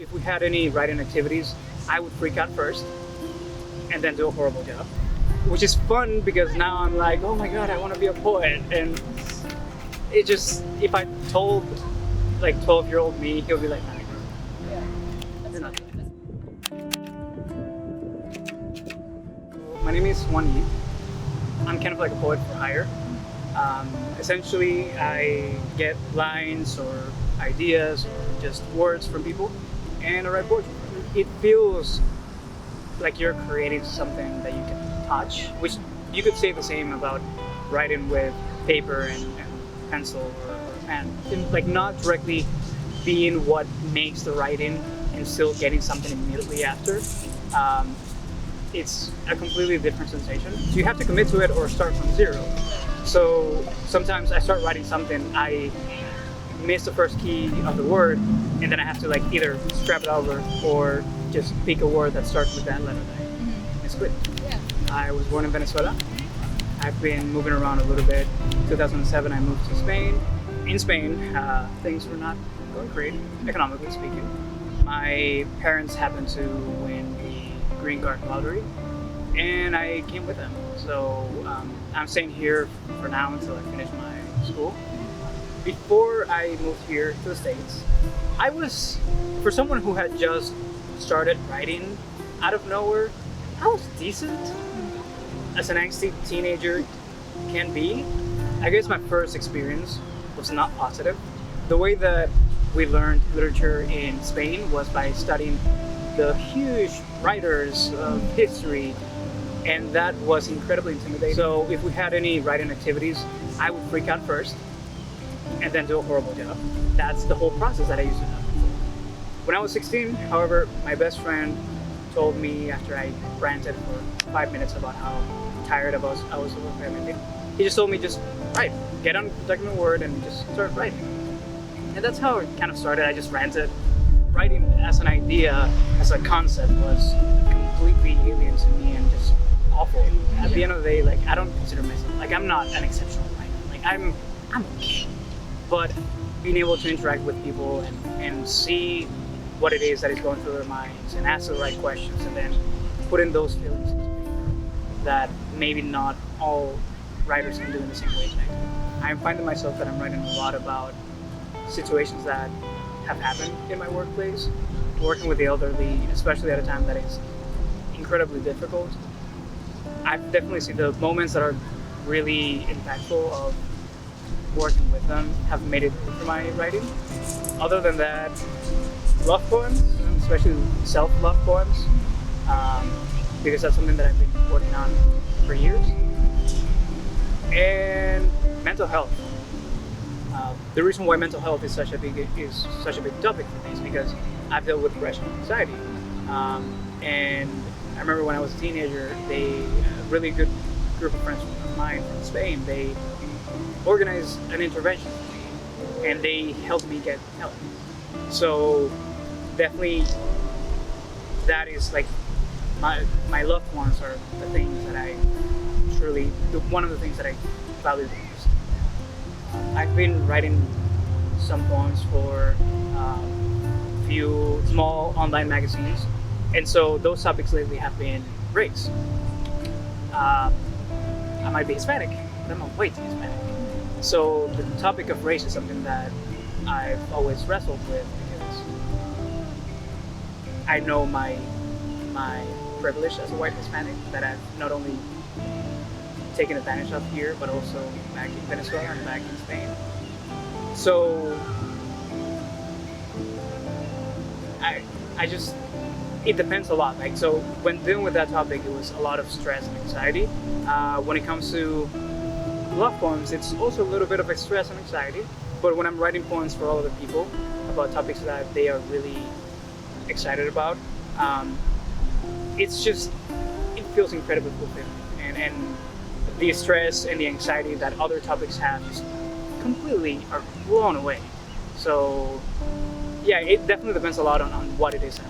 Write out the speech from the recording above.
If we had any writing activities, I would freak out first and then do a horrible job. Which is fun because now I'm like, oh my god, I want to be a poet. And it just, if I told like 12-year-old me, he'll be like, nah, you're not doing it. My name is Juan Lli. I'm kind of like a poet for hire. Essentially, I get lines or ideas or just words from people and I write poetry. It feels like you're creating something that you can touch, which you could say the same about writing with paper and pencil or pen. Like not directly being what makes the writing and still getting something immediately after. It's a completely different sensation. So you have to commit to it or start from zero. So sometimes I start writing something, I miss the first key of the word, and then I have to like either scrap it over or just pick a word that starts with that letter that I misquit. Yeah. I was born in Venezuela. I've been moving around a little bit. 2007 I moved to Spain. In Spain, things were not going great, economically speaking. My parents happened to win the green card lottery, and I came with them. So I'm staying here for now until I finish my school. Before I moved here to the States, I was, for someone who had just started writing out of nowhere, I was decent, as an angsty teenager can be. I guess my first experience was not positive. The way that we learned literature in Spain was by studying the huge writers of history, and that was incredibly intimidating. So if we had any writing activities, I would freak out first and then do a horrible job. That's the whole process that I used to have. When I was 16, however, my best friend told me after I ranted for 5 minutes about how tired I was of everything. He just told me, just write, get on document Word and just start writing. And that's how it kind of started. I just ranted. Writing as an idea, as a concept, was completely alien to me and just awful. At the end of the day, like, I don't consider myself, like, I'm not an exceptional writer. Like, I'm okay. But being able to interact with people and see what it is that is going through their minds and ask the right questions and then put in those feelings into paper that maybe not all writers can do in the same way. I'm finding myself that I'm writing a lot about situations that have happened in my workplace, working with the elderly, especially at a time that is incredibly difficult. I've definitely seen the moments that are really impactful of working with them have made it through my writing. Other than that, love poems, especially self-love poems, because that's something that I've been working on for years. And mental health. The reason why mental health is such a big topic for me is because I've dealt with depression and anxiety. And I remember when I was a teenager, a really good group of friends of mine from Spain, they organized an intervention for me, and they helped me get help. So definitely, that is like my loved ones are the things that I truly, one of the things that I value the most. I've been writing some poems for a few small online magazines, and so those topics lately have been race. I might be Hispanic, but I'm way too Hispanic. So the topic of race is something that I've always wrestled with because I know my privilege as a white Hispanic that I've not only taken advantage of here, but also back in Venezuela and back in Spain. So I just, it depends a lot. Like, so when dealing with that topic, it was a lot of stress and anxiety. When it comes to love poems, it's also a little bit of stress and anxiety. But when I'm writing poems for all other people about topics that they are really excited about, it's just, it feels incredibly fulfilling. And the stress and the anxiety that other topics have just completely are blown away. So yeah, it definitely depends a lot on what it is.